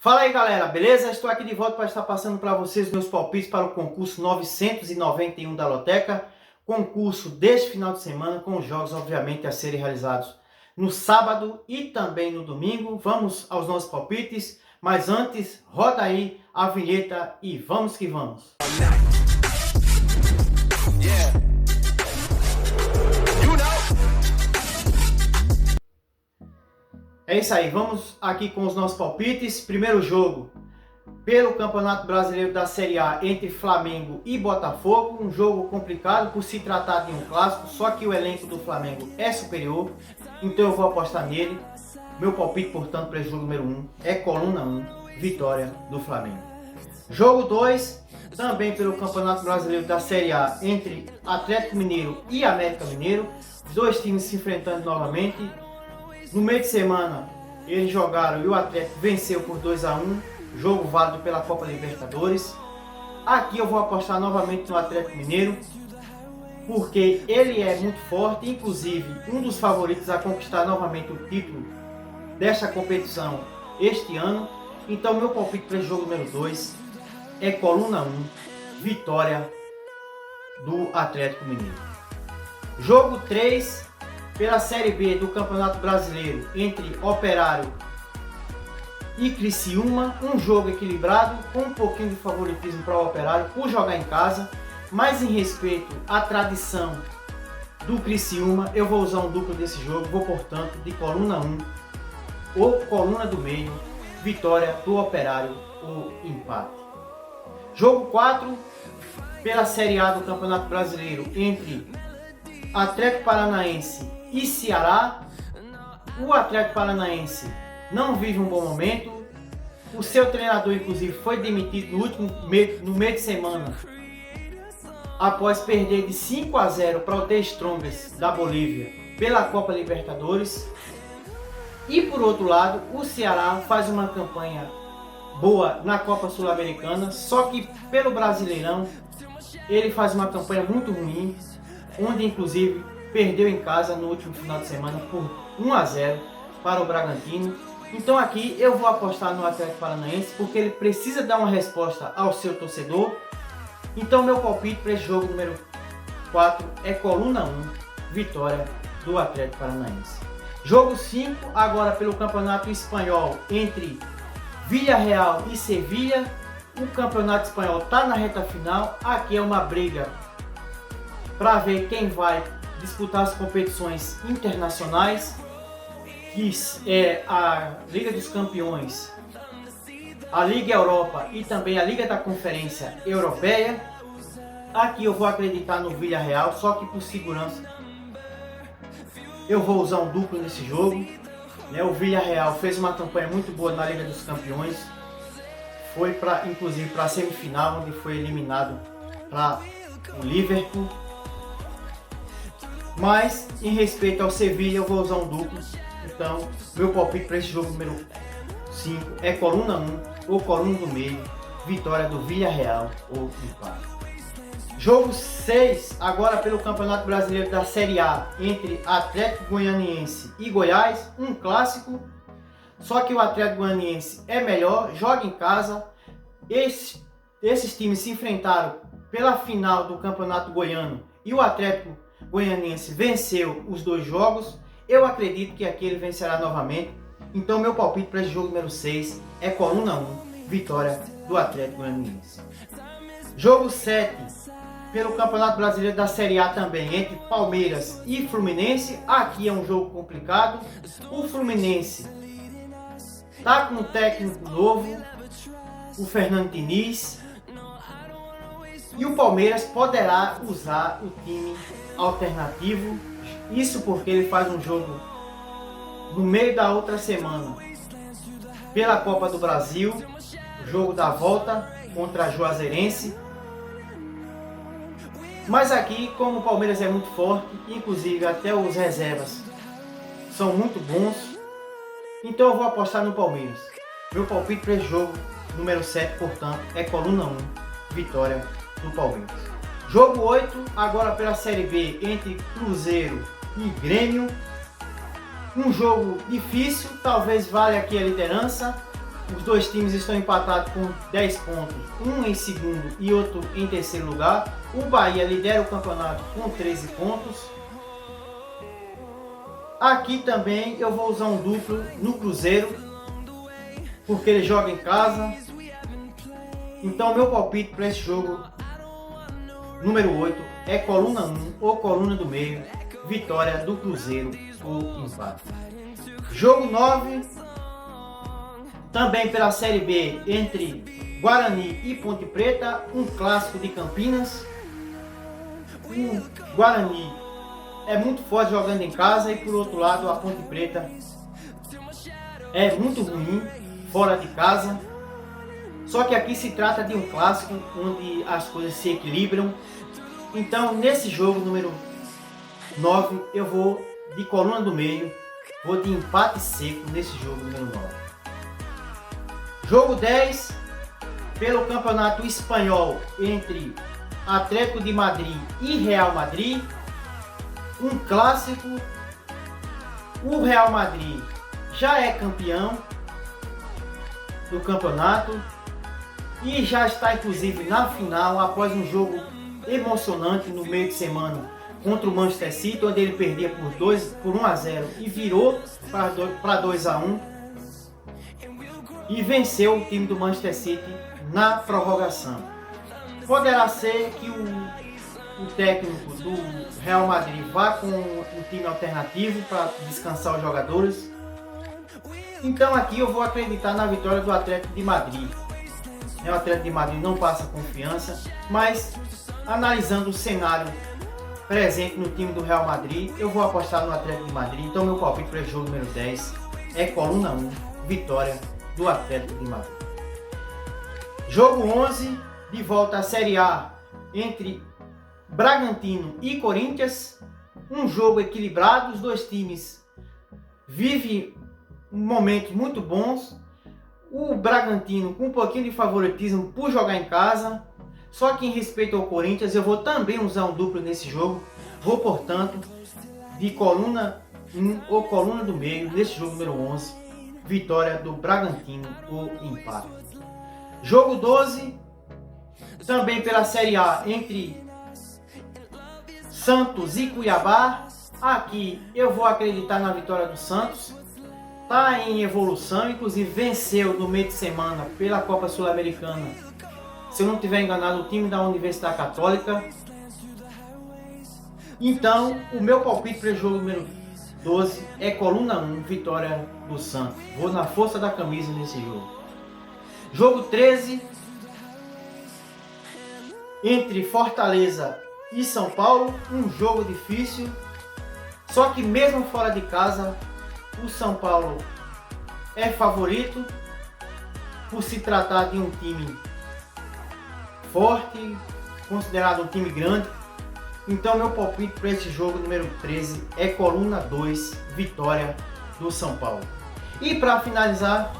Fala aí galera, beleza? Estou aqui de volta para estar passando para vocês meus palpites para o concurso 991 da Loteca. Concurso deste final de semana com jogos obviamente a serem realizados no sábado e também no domingo. Vamos aos nossos palpites, mas antes roda aí a vinheta e vamos que vamos. É isso aí, vamos aqui com os nossos palpites. Primeiro jogo pelo Campeonato Brasileiro da Série A entre Flamengo e Botafogo. Um jogo complicado por se tratar de um clássico, só que o elenco do Flamengo é superior, então eu vou apostar nele. Meu palpite, portanto, para esse jogo número 1 é coluna 1, vitória do Flamengo. Jogo 2, também pelo Campeonato Brasileiro da Série A entre Atlético Mineiro e América Mineiro. Os dois times se enfrentando novamente. No meio de semana eles jogaram e o Atlético venceu por 2-1, jogo válido pela Copa Libertadores. Aqui eu vou apostar novamente no Atlético Mineiro, porque ele é muito forte, inclusive um dos favoritos a conquistar novamente o título desta competição este ano. Então meu palpite para o jogo número 2 é coluna 1, vitória do Atlético Mineiro. Jogo 3, pela Série B do Campeonato Brasileiro entre Operário e Criciúma, um jogo equilibrado com um pouquinho de favoritismo para o Operário por jogar em casa, mas em respeito à tradição do Criciúma, eu vou usar um duplo desse jogo, vou portanto de coluna 1 ou coluna do meio, vitória do Operário ou empate. Jogo 4, pela Série A do Campeonato Brasileiro entre Atlético Paranaense e Ceará. O Atlético Paranaense não vive um bom momento. O seu treinador, inclusive, foi demitido no meio de semana após perder de 5-0 para o The Strongest da Bolívia pela Copa Libertadores. E por outro lado, o Ceará faz uma campanha boa na Copa Sul-Americana, só que pelo Brasileirão ele faz uma campanha muito ruim, onde inclusive perdeu em casa no último final de semana por 1-0 para o Bragantino. Então aqui eu vou apostar no Atlético Paranaense, porque ele precisa dar uma resposta ao seu torcedor. Então meu palpite para esse jogo número 4 é coluna 1, vitória do Atlético Paranaense. Jogo 5, agora pelo Campeonato Espanhol entre Villarreal e Sevilha. O Campeonato Espanhol está na reta final. Aqui é uma briga para ver quem vai disputar as competições internacionais, que é a Liga dos Campeões, a Liga Europa e também a Liga da Conferência Europeia. Aqui eu vou acreditar no Villarreal, só que por segurança eu vou usar um duplo nesse jogo. O Villarreal fez uma campanha muito boa na Liga dos Campeões, foi inclusive para a semifinal, onde foi eliminado para o Liverpool. Mas em respeito ao Sevilha eu vou usar um duplo. Então meu palpite para esse jogo número 5 é coluna 1 ou coluna do meio, vitória do Villarreal ou empate. Jogo 6, agora pelo Campeonato Brasileiro da Série A entre Atlético Goianiense e Goiás, um clássico, só que o Atlético Goianiense é melhor, joga em casa. Esses times se enfrentaram pela final do Campeonato Goiano e o Atlético Goianiense venceu os dois jogos. Eu acredito que aqui ele vencerá novamente. Então meu palpite para esse jogo número 6 é coluna 1, vitória do Atlético Goianiense. Jogo 7, pelo Campeonato Brasileiro da Série A também, entre Palmeiras e Fluminense. Aqui é um jogo complicado. O Fluminense está com um técnico novo, o Fernando Diniz, e o Palmeiras poderá usar o time alternativo. Isso porque ele faz um jogo no meio da outra semana pela Copa do Brasil, o jogo da volta contra a Juazeirense. Mas aqui, como o Palmeiras é muito forte, inclusive até os reservas são muito bons, então eu vou apostar no Palmeiras. Meu palpite para esse jogo número 7, portanto, é coluna 1, vitória do Palmeiras. Jogo 8, agora pela Série B entre Cruzeiro e Grêmio. Um jogo difícil, talvez valha aqui a liderança. Os dois times estão empatados com 10 pontos, um em segundo e outro em terceiro lugar. O Bahia lidera o campeonato com 13 pontos. Aqui também eu vou usar um duplo no Cruzeiro, porque ele joga em casa. Então meu palpite para esse jogo número 8 é coluna 1 ou coluna do meio, vitória do Cruzeiro ou empate. Jogo 9, também pela Série B, entre Guarani e Ponte Preta, um clássico de Campinas. O Guarani é muito forte jogando em casa e por outro lado a Ponte Preta é muito ruim fora de casa. Só que aqui se trata de um clássico onde as coisas se equilibram. Então nesse jogo número 9 eu vou de coluna do meio, vou de empate seco nesse jogo número 9. Jogo 10, pelo Campeonato Espanhol, entre Atlético de Madrid e Real Madrid, um clássico. O Real Madrid já é campeão do campeonato e já está inclusive na final após um jogo emocionante no meio de semana contra o Manchester City, onde ele perdia por 1-0 e virou para 2-1 e venceu o time do Manchester City na prorrogação. Poderá ser que o técnico do Real Madrid vá com um time alternativo para descansar os jogadores. Então aqui eu vou acreditar na vitória do Atlético de Madrid. O Atlético de Madrid não passa confiança, mas analisando o cenário presente no time do Real Madrid, eu vou apostar no Atlético de Madrid. Então meu palpite para o jogo número 10 é coluna 1, vitória do Atlético de Madrid. Jogo 11, de volta à Série A, entre Bragantino e Corinthians, um jogo equilibrado. Os dois times vivem momentos muito bons. O Bragantino com um pouquinho de favoritismo por jogar em casa. Só que em respeito ao Corinthians, eu vou também usar um duplo nesse jogo. Vou, portanto, de coluna 1 ou coluna do meio nesse jogo número 11, vitória do Bragantino ou empate. Jogo 12, também pela Série A, entre Santos e Cuiabá. Aqui eu vou acreditar na vitória do Santos. Está em evolução, inclusive venceu no meio de semana pela Copa Sul-Americana, se eu não estiver enganado, o time da Universidade Católica. Então o meu palpite para o jogo número 12 é coluna 1, vitória do Santos. Vou na força da camisa nesse jogo. Jogo 13, entre Fortaleza e São Paulo, um jogo difícil. Só que mesmo fora de casa, o São Paulo é favorito por se tratar de um time forte, considerado um time grande. Então meu palpite para esse jogo número 13 é coluna 2, vitória do São Paulo. E para finalizar,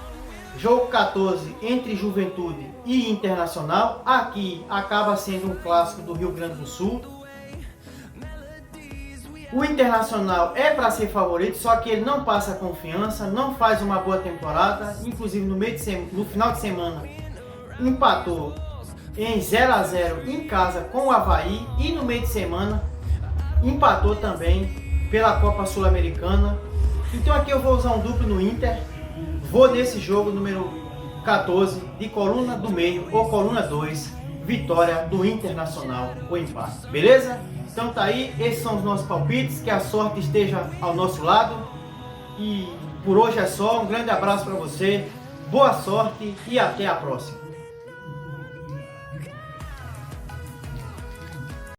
jogo 14 entre Juventude e Internacional. Aqui acaba sendo um clássico do Rio Grande do Sul. O Internacional é para ser favorito, só que ele não passa confiança, não faz uma boa temporada. Inclusive no final de semana empatou em 0-0 em casa com o Avaí e no meio de semana empatou também pela Copa Sul-Americana. Então aqui eu vou usar um duplo no Inter. Vou nesse jogo número 14 de coluna do meio ou coluna 2, vitória do Internacional ou empate. Beleza? Então tá aí, esses são os nossos palpites, que a sorte esteja ao nosso lado. E por hoje é só, um grande abraço para você, boa sorte e até a próxima.